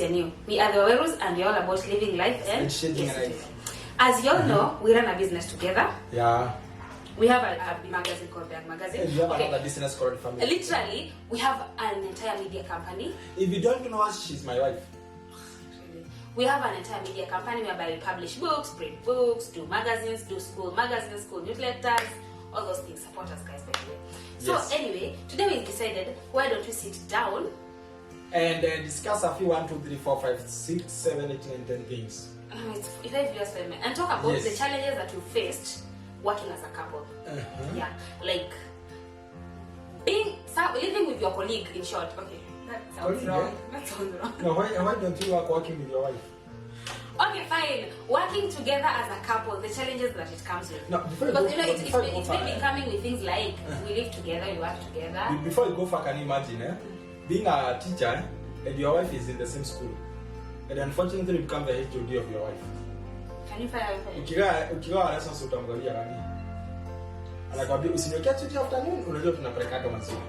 and you. We are the Wawerus and we're all about living life and shaping life. As you all know, we run a business together. Yeah. We have a magazine called Bag Magazine. And you have another business called Family. Literally, we have an entire media company. If you don't know us, she's my wife. We have an entire media company whereby we publish books, print books, do magazines, do school magazines, school newsletters, all those things. Support us, guys, by the way. So Yes. anyway, today we decided, why don't we sit down and discuss a few 1, 2, 3, 4, 5, 6, 7, 8, 9, 10 things. It's 5 years for me, and talk about Yes. the challenges that we faced working as a couple. Yeah, like living with your colleague. In short, okay, that sounds Colleague, wrong. yeah? That sounds wrong. Now, why don't you work working with your wife? Okay, fine. Working together as a couple, the challenges that it comes with. No, before you Because go, it's been coming with things like we live together, we work together. Before you go far, can you imagine, being a teacher and your wife is in the same school, and unfortunately you become the HOD of your wife. Can you fire? Ukiwa lessons utamgalia nani? Anakwambia usiniwekea tuti afternoon, unajua tunapeleka kama maziwa.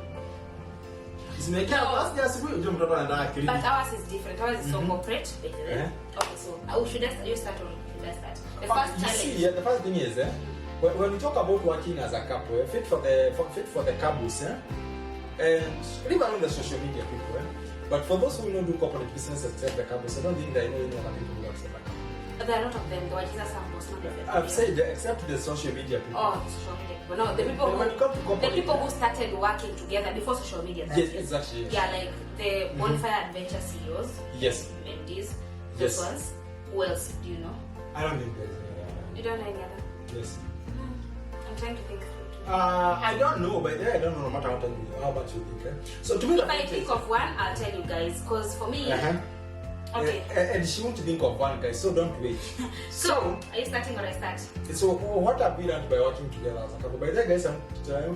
Usiniwekea basi asubuhi, unajua mtoto anaenda akili. But ours is different. Ours is so corporate. Okay, so should you start or should I start? The first challenge. The first thing is, when we talk about working as a couple, fit for the couples, and leave alone the social media people, but for those who don't do corporate business except the couples, I don't think they know any other people who work for that. There are a lot of them. Though Jesus I've said except the social media people. Oh, social media. But no, the people who started working together before social media. Yes, exactly. Yes. Yeah, like the Bonfire Adventure CEOs. Yes. MDs. Yes. Those ones. Who else do you know? I don't think there's any other. You don't know any other? Yes. I'm trying to think. I don't know, but I don't know no matter how much you think. So to me, if I think of one, I'll tell you guys. Because for me, okay. And she won't think of one, guys, so don't wait. So, are you starting or I start? So, what have we learned by working together as a couple? By the way, guys, I'm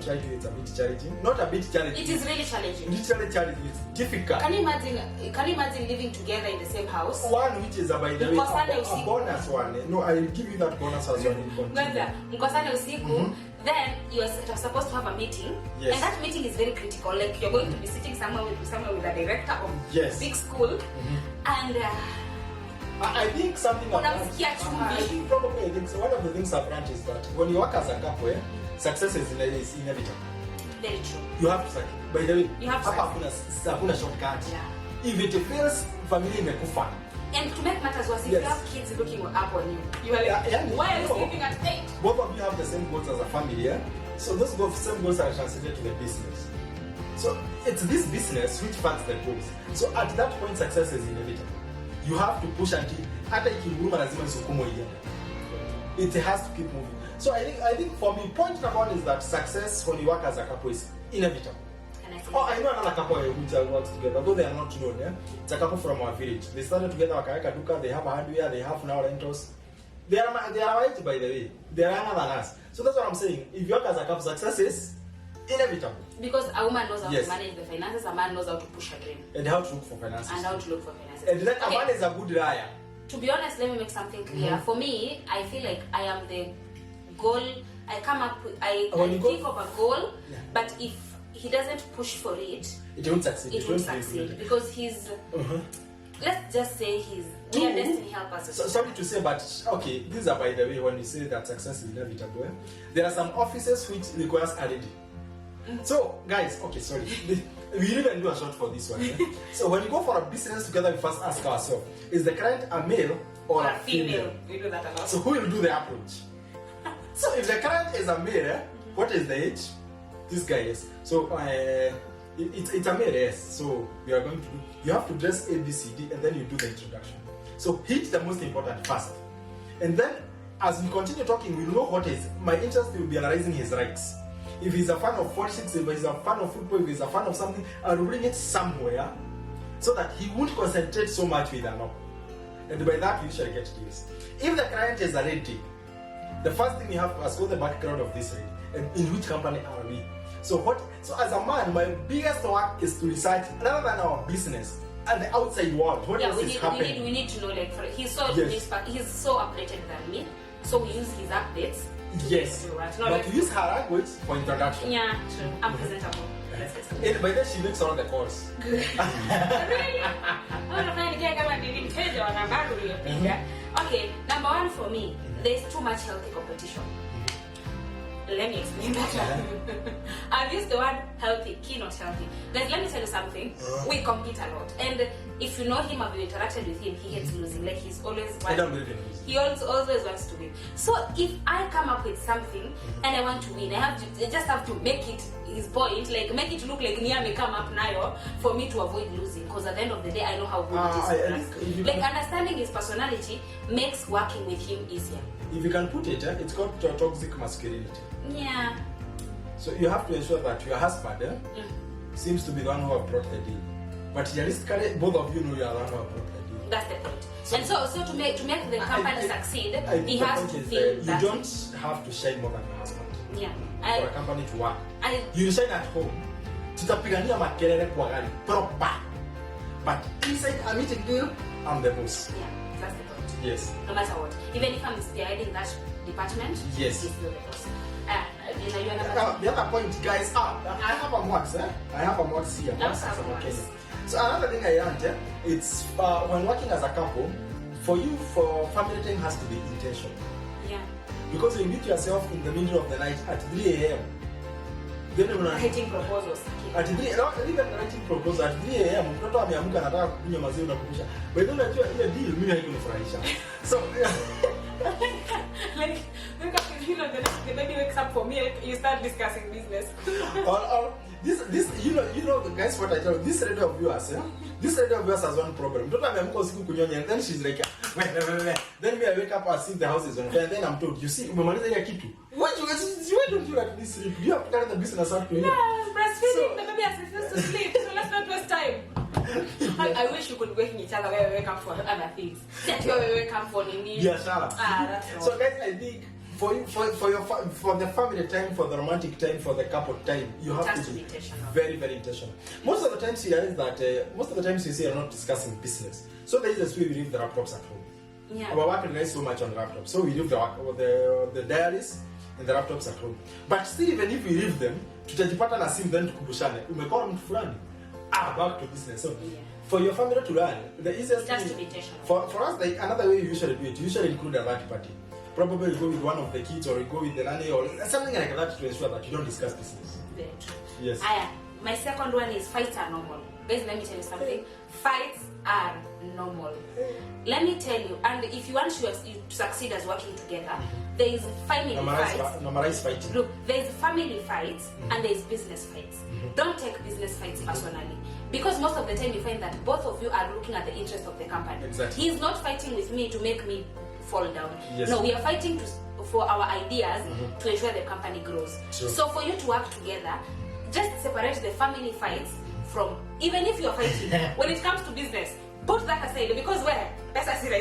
trying to it's a bit challenging. Not a bit challenging. It is really challenging. Literally challenging. It's difficult. Can you imagine living together in the same house? One which is, by the way, a bonus one. No, I will give you that bonus as well in continue. Mkosane usiku, then you're supposed to have a meeting. Yes. And that meeting is very critical. Like you're going to be sitting somewhere with a director of big school. And I think something probably I think so. One of the things I've learned is that when you work as a couple, success is inevitable. Very true. You have to succeed. By the way, you have to hakuna shortcut. Yeah. If it fails, family imekufa. And to make matters worse, if you have kids looking up on you are like, why are you sleeping at 8? Both of you have the same goals as a family, yeah? So those same goals are translated to the business. So it's this business which funds the goals. So at that point, success is inevitable. You have to push until it has to keep moving. So I think for me, point number one is that success when you work as a couple is inevitable. I know another couple which works together, though they are not known. Yeah? It's a couple from our village. They started together, they have a hardware, they have now rentals. They are right, by the way. They are younger than us. So that's what I'm saying. If you work as a couple, success is inevitable. Because a woman knows how to manage the finances, a man knows how to push a dream. And how to look for finances. And then a man is a good liar. To be honest, let me make something clear. For me, I feel like I am the goal. I think of a goal, but if he doesn't push for it, it won't succeed. It won't succeed because he's. Let's just say he's dear destiny help us. So, sorry to say, but okay, these are by the way when we say that success is inevitable. There are some offices which requires R&D. So guys, okay, sorry. We even do a short for this one. So when you go for a business together, we first ask ourselves: is the client a male or a female? We do that a lot. So who will do the approach? So if the client is a male, what is the age? This guy is. So it's a male, yes. So we are going to. You have to dress A, B, C, D, and then you do the introduction. So hit the most important first, and then as we continue talking, we'll know what is my interest. Will be analyzing his rights. If he's a fan of politics, if he's a fan of football, if he's a fan of something, I'll bring it somewhere so that he won't concentrate so much with a no. And by that, we usually get deals. If the client is a ready, the first thing you have to ask, what's the background of this ready? And in which company are we? So as a man, my biggest work is to research, rather than our business, and the outside world. What is happening? We need to know, like, he's so updated than me, so we use his updates. Yes, but use her language for introduction. Yeah, true. I'm presentable. By then she makes all the calls. Really? Okay, number one for me, there's too much healthy competition. Let me explain that. I've used the word healthy, key not healthy. Guys, let me tell you something. We compete a lot. And if you know him or you interacted with him, he hates losing. Like he's always I don't believe in losing. He always wants to win. So if I come up with something and I want to win, I just have to make it his point, like make it look like Nia may come up now for me to avoid losing. Because at the end of the day, I know how good it is for us. Like understanding his personality makes working with him easier. If you can put it, it's called toxic masculinity. Yeah. So you have to ensure that your husband seems to be the one who have brought the deal. But realistically, both of you know you are the one who have brought the deal. That's the point. And so to make the company succeed, he has to feel you that don't have to shine more than your husband. Yeah. For a company to work. You shine at home. Tutapigania makelele kwa gari proper. But inside a meeting deal, I'm the boss. Yeah, that's the point. Yes. No matter what. Even if I'm spearheading that department, yes. He's still the boss. The other point, guys, I have a mods, I have a mods here. So another thing I learned, it's when working as a couple, for family time has to be intentional. Yeah. Because you meet yourself in the middle of the night at 3 a.m. Writing proposals. At 3 even writing proposals at 3 a.m. Mtoto ameamka anataka kunywa maziwa na kukusha. But then unajua ile deal mimi haikunifurahisha. So like the baby wakes up for me, you start discussing business. This you know guys, what I tell you, this radio of viewers, this radio of viewers has one problem. Mtoto ameamka usiku kunyonya, and then she's like, then me I wake up and see the house is on fire, and then I'm told, you see, umemaliza ile kitu. Why don't you like this sleep? You have to carry the business up to him. Yeah, breastfeeding, the baby has refused to sleep, so let's not waste time. I wish you could wake each other where we wake up for other things. That where we wake up for Nini. Yeah, sure. That's so guys, I think for the family time, for the romantic time, for the couple time, you have to be very, very intentional. Most of the times you realize that most of the times you see you're not discussing business. So there is this way we leave the laptops at home. Yeah. Our work relies so much on laptops. So we leave the diaries and the laptops at home. But still, even if we leave them, tutajipata na simu then tukumbushane. Umekuwa mtu fulani. Back to business. So for your family to learn, the easiest thing for us, like another way you usually do it, you usually include a third party. Probably you go with one of the kids, or you go with the nanny, or something like that to ensure that you don't discuss business. Very true. Yes. My second one is fights are normal. Guys, let me tell you something. Fights are normal. Let me tell you, and if you want to succeed as working together, there is family fights. Normalize fighting. Look, there is family fights and there is business fights. Don't take business fights personally. Because most of the time you find that both of you are looking at the interest of the company. Exactly. He's not fighting with me to make me fall down. Yes. No, we are fighting for our ideas to ensure the company grows. Sure. So for you to work together, just separate the family fights from, even if you're fighting, when it comes to business, put that aside, because understand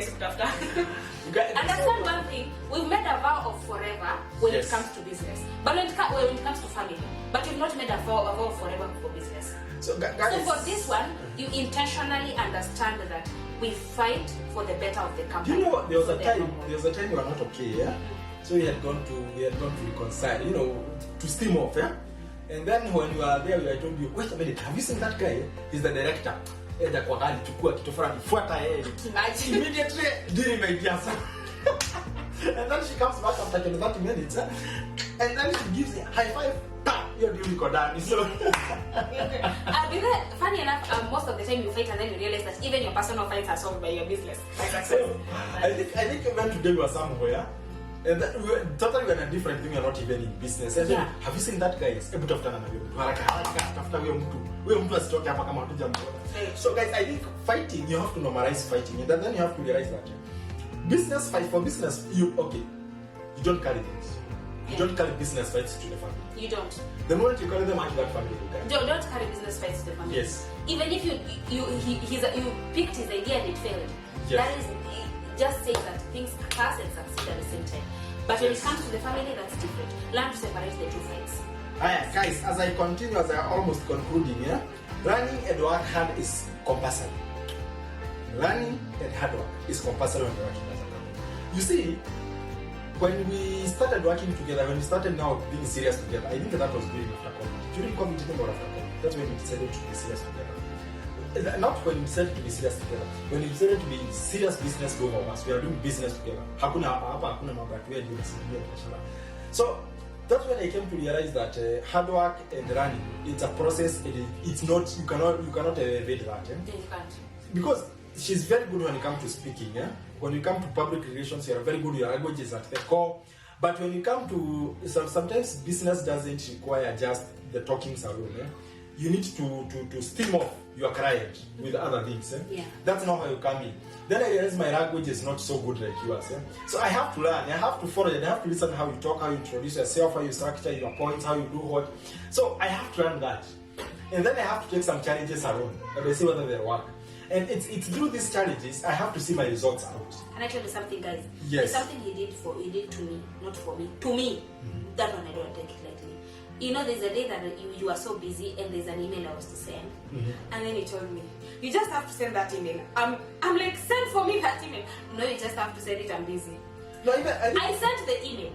one thing, we've made a vow of forever when it comes to business, but when it comes to family, but we've not made a vow of forever for business. So for this one, you intentionally understand that we fight for the better of the company. You know what? There was a time you were not okay, yeah? So we had gone to reconcile, to steam off, yeah? And then when you were there, I told you, wait a minute, have you seen that guy? He's the director. Immediately didn't make yes. And then she comes back after 30 minutes, and then she gives a high five. You're doing Kodani. So funny enough, most of the time you fight and then you realize that even your personal fights are solved by your business. So, I think even today we were somewhere, and then we were totally on a different thing. We're not even in business. And then, have you seen that guy? So guys, I think fighting, you have to normalize fighting, and then you have to realize that business fight, for business, you don't carry things. You don't carry business fights to the family. You don't. The moment you carry them out to that family, don't carry business fights to the family. Yes. Even if you picked his idea and it failed, that is, it just says that things pass and succeed at the same time. But when it comes to the family, that's different. Learn to separate the two fights. Alright, guys, as I'm almost concluding, learning and work hard is compulsory. Learning and hard work is compulsory when you're working as a couple. You see, when we started working together, when we started now being serious together, I think that was during after COVID. During COVID, it or after COVID. That's when we decided to be serious together. Not when we decided to be serious together. When we decided to be serious business both of us, we are doing business together. Hakuna mambo we are doing business. So that's when I came to realize that hard work and running, it's a process. It's not, you cannot evade that. You can't. Because she's very good when it comes to speaking. Yeah? When you come to public relations, you are very good. Your language is at the core. But when you come to sometimes business doesn't require just the talking alone. Yeah? You need to steam off your client with other things. Yeah. That's not how you come in. Then I realized my language is not so good like yours. So I have to learn. I have to follow it. I have to listen how you talk, how you introduce yourself, how you structure your points, how you do what. So I have to learn that. And then I have to take some challenges around and I see whether they work. And it's through these challenges I have to see my results out. Can I tell you something, guys? Yes. It's something he did to me, not for me. To me, that one I don't take it lightly. You know, there's a day that you are so busy and there's an email I was to send, and then he told me, you just have to send that email. I'm like, send for me that email. No, you just have to send it. I'm busy. No, I sent the email.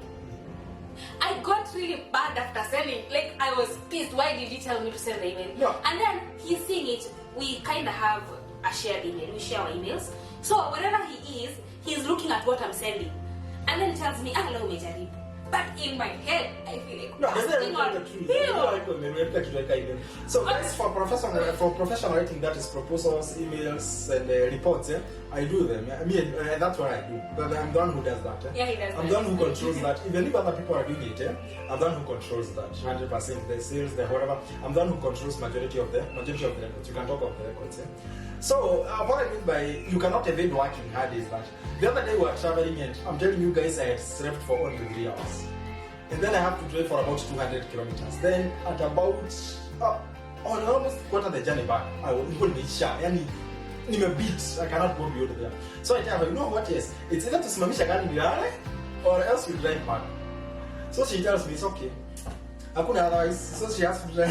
I got really bad after sending. Like, I was pissed. Why did you tell me to send the email? No. And then he's seeing it. We kind of have a shared email. We share our emails. So wherever he is, he's looking at what I'm sending. And then he tells me, hello, Majari. But in my head, I feel like, no, so guys, for professional writing, that is proposals, emails, and reports. I do them. I mean, that's what I do. But I'm the one who does that. Yeah, he does. I'm the one who controls that. Even if other people are doing it, I'm the one who controls that. 100%, the sales, the whatever. I'm the one who controls majority of the records. You can talk of the records. So what I mean by you cannot evade working hard is that the other day we were traveling and I'm telling you guys I had slept for only 3 hours. And then I have to drive for about 200 kilometers. Then at about on almost quarter the journey back, I will be shy. I'm a bit. I cannot go beyond there. So I tell her, you know what? Yes, it's either to simamisha gari nilale or else we drive back. So she tells me it's okay. Hakuna otherwise. So she has to drive.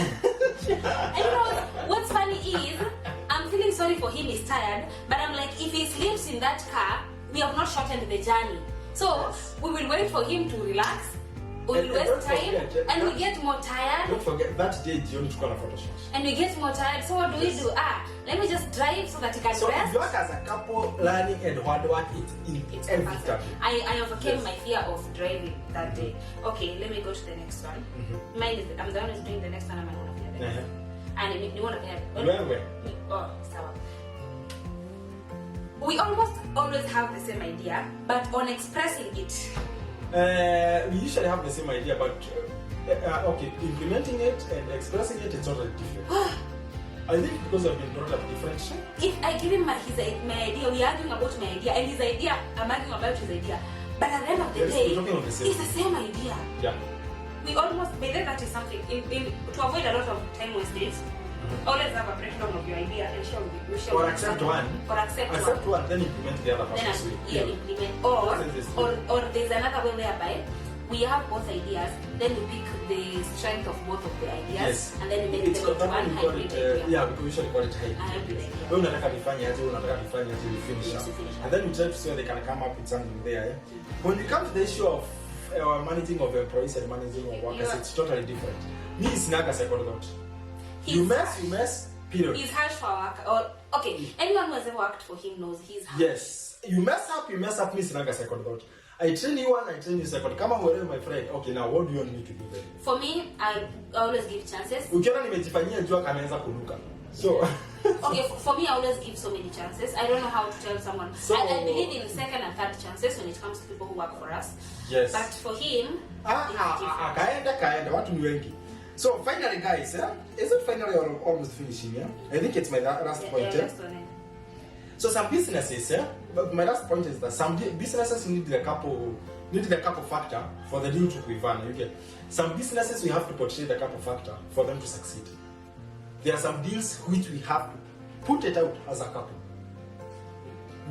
And you know what's funny is I'm feeling sorry for him. He's tired, but I'm like, if he sleeps in that car, we have not shortened the journey. So we will wait for him to relax. We will waste time and we get more tired. Don't forget that day John took on a photo shoot. And we get more tired. So what do we do? Let me just drive so that he can so rest. So if you work as a couple, learning and hard work, it's inevitable. I overcame my fear of driving that day. Okay, let me go to the next one. Mine is I'm the one who's doing the next one. I'm one of them. And you want to have where? Oh, sour. We almost always have the same idea, but on expressing it. We usually have the same idea, but okay, implementing it and expressing it, it's totally different. I think because I've been brought up differently. If I give him my idea, we're arguing about my idea, and his idea, I'm arguing about his idea. But at the end of the day, it's the same idea. Yeah. We almost, but then that is something, to avoid a lot of time wasted, always have a breakdown of your idea and share or accept one. Or accept one, then implement the other person's way. Implement. Or there's another way whereby we have both ideas, then we pick the strength of both of the ideas, and then we make them into one hybrid idea. Yeah, because we usually call it hybrid. When unataka kufanya aje, you finish up. And then we try to see whether they can come up with something there. When it comes to the issue of managing of employees and managing of workers, it's totally different. Me, it's not a second thought. You mess, period. He's harsh for work. Okay, anyone who has ever worked for him knows he's harsh. Yes. You mess up, me, it's not a second thought. I train you one, I train you second. Come on, wherever my friend. Okay, now what do you want me to do then? For me, I always give chances. Ukiona nimejifanyia jua kameanza kunuka. So okay, for me I always give so many chances. I don't know how to tell someone. So, I believe in second and third chances when it comes to people who work for us. Yes. But for him, kaenda watu ni wengi. So finally guys, is it finally or almost finishing? I think it's my last point. So some businesses, but my last point is that some businesses need the couple factor for the deal to quiver. You get some businesses we have to portray the couple factor for them to succeed. There are some deals which we have to put it out as a couple.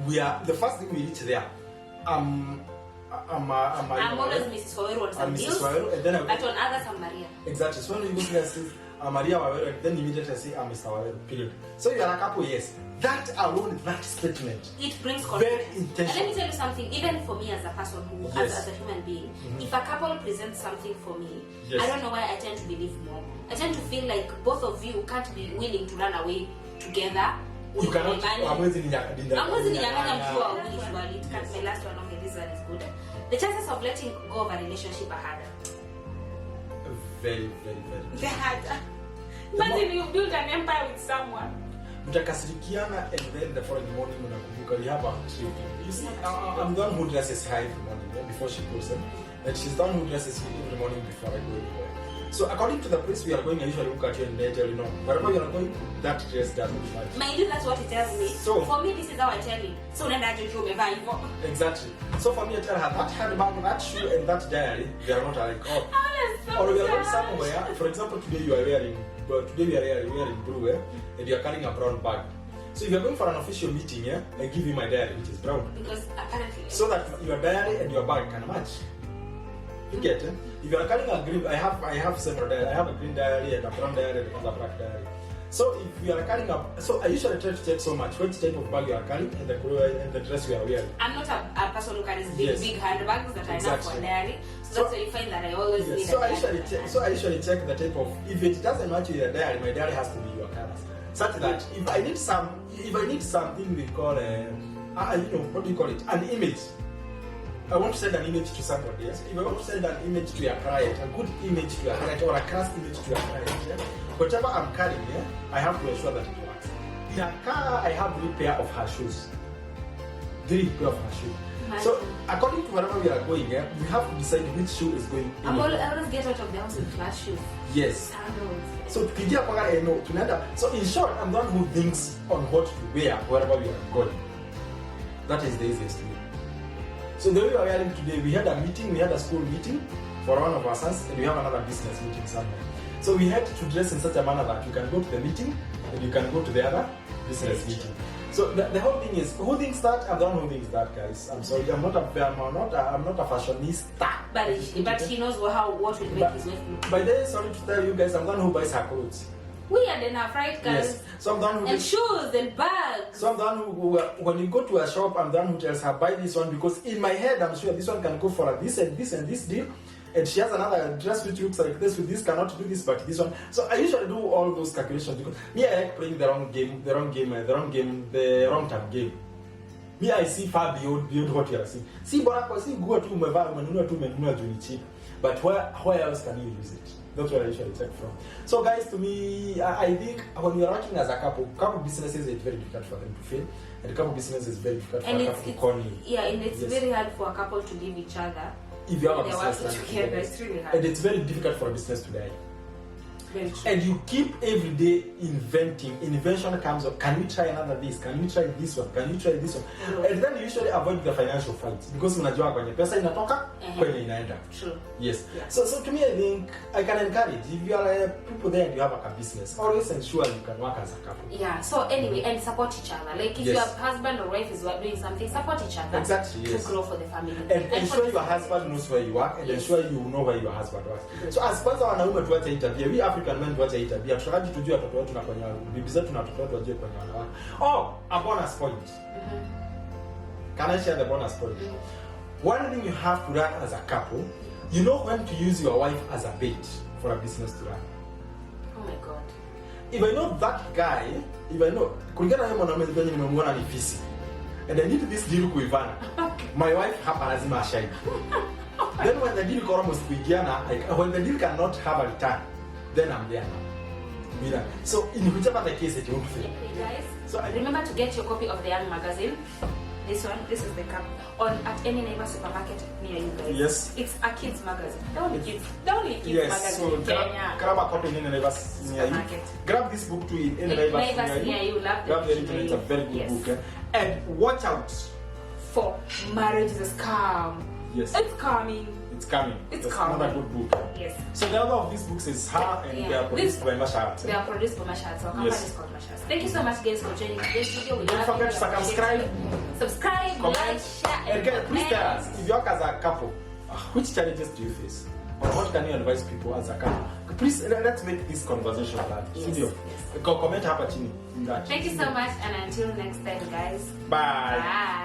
We are the first thing we reach there. I'm always Mrs. Waweru on some deals, but on others I'm Maria. Exactly. So when you go to say Maria Waweru, then immediately say I'm Mr. Waweru. Period. So you are a couple, yes. That alone, that statement, it brings very confidence. And intentional. let me tell you something, even for me as a person who, Yes. as a human being, if a couple presents something for me, Yes. I don't know why I tend to believe more. I tend to feel like both of you can't be willing to run away together. You cannot. Hamwezi ninyang'anya mkiwa wawili surely. It can't be last one, okay, this one is good. The chances of letting go of a relationship are harder. Very, very, very. They're harder. Imagine you build an empire with someone. Mtakasirikiana and then the following morning unakumbuka we have a trip. You see, I'm the one who dresses her every morning before she goes in, and she's the one who dresses me every morning before I go anywhere. So according to the place we are going, I usually look at you and they tell you, no, wherever you are going, that dress doesn't match. Mind you, that's what he tells me. So for me, this is how I tell him. So then I do umevaa hivyo. Exactly. So for me, I tell her that handbag, that shoe, and that diary, they are not like, oh. Or we are going somewhere. For example, today you are wearing, today we are wearing blue, and you are carrying a brown bag. So if you are going for an official meeting, I give you my diary, which is brown. Because apparently. So that your diary and your bag can match. You get it? If you are carrying a green, I have several diaries. I have a green diary and a brown diary and a black diary. So if you are carrying so I usually try to check so much which type of bag you are carrying and the dress you are wearing. I'm not a person who carries big handbags that are enough for diary. So that's why you find that I always need so a I usually check the type of, if it doesn't match with your diary, my diary has to be your colors. Such that if I need something we call what do you call it? An image. I want to send an image to somebody. Yes? If I want to send an image to your client, a good image to your client or a class image to your client, whatever I'm carrying, I have to ensure that it works. In a car, I have 3 pairs of her shoes. 3 pairs of her shoes. So according to wherever we are going, we have to decide which shoe is going in. I always get out of the house with flat shoes. Yes. Sandals. So so in short, I'm the one who thinks on what to wear wherever we are going. That is the easiest way. So the way we are wearing today, we had a meeting, we had a school meeting for one of our sons, and we have another business meeting somewhere. So we had to dress in such a manner that you can go to the meeting and you can go to the other business meeting. So the whole thing is, who thinks that? I'm the one who thinks that, guys. I'm sorry, I'm not a fashionista. But he knows what will make his wife look. By the way, sorry to tell you guys, I'm the one who buys her clothes. Weird enough, right, guys? Yes. So I'm the one who and shoes and bags. So I'm the one who, when you go to a shop, I'm the one who tells her, buy this one, because in my head, I'm sure this one can go for this and this and this deal. And she has another dress which looks like this with this, cannot do this, but this one. So I usually do all those calculations because me, I like playing the wrong term game. Me, I see far beyond what you are seeing. See, Borako, see, go to Menuna cheap. But where else can you use it? That's what I usually check from. So guys, to me, I think when you're working as a couple businesses, it's very difficult for them to fail. And a couple businesses is very difficult for a couple to con you. Yeah, and it's very hard for a couple to leave each other. If you have a business together, it's really hard. And it's very difficult for a business to die. Very true. And you keep every day inventing. Invention comes up. Can we try another this? Can we try this one? Can we try this one? Mm-hmm. And then you usually avoid the financial fights because unajua kwenye pesa inatoka kwenye inaenda. True. Yes. Yeah. So to me, I think I can encourage if you are people there and you have a business, always ensure you can work as a couple. Yeah. So anyway, and support each other. Like if your husband or wife is doing something, support each other. Exactly. To grow for the family. And ensure your husband knows where you work, and ensure you know where your husband works. So as kwanza wanaume tuache interview, we African men tuache interview. Tutakaji tujue watoto wetu na kwenye bibi zetu na watoto wetu wajue kwenye wanawake. Oh, a bonus point. Can I share the bonus point? One thing you have to learn as a couple, you know when to use your wife as a bait for a business to run. Oh my God. If I know that guy, kulingana na mwanaume mwenye nimemuona ni fisi, and I need this deal kuivana, my wife hapa lazima ashine. Then when the deal iko almost kuigiana, when the deal cannot have a return, then I'm there now. So in whichever the case it won't fail. Okay, guys. So remember to get your copy of the Young magazine. This is the cup at any neighbor supermarket near you guys. Yes. It's a kids magazine. The only kids yes. magazine in Kenya. Grab a copy in any neighbor near you. Grab this book too in any neighbor near you. Grab the edition, it's a very good book. And watch out for Marriage is a Scam. Yes. It's coming. It's coming. It's coming. Another good book. Yes. So the other of these books is Her, and they are produced by Mashat. They are produced by Mashat. So our company is called Mashat. Thank you so much, guys, for joining today's video. Don't forget to subscribe, comment, like, share, and please tell us if you work as a couple, which challenges do you face? or what can you advise people as a couple? Please let's make this conversation fun. Yes, Sindio, yes. comment hapa chini. Thank you so much, and until next time, guys. Bye. Bye.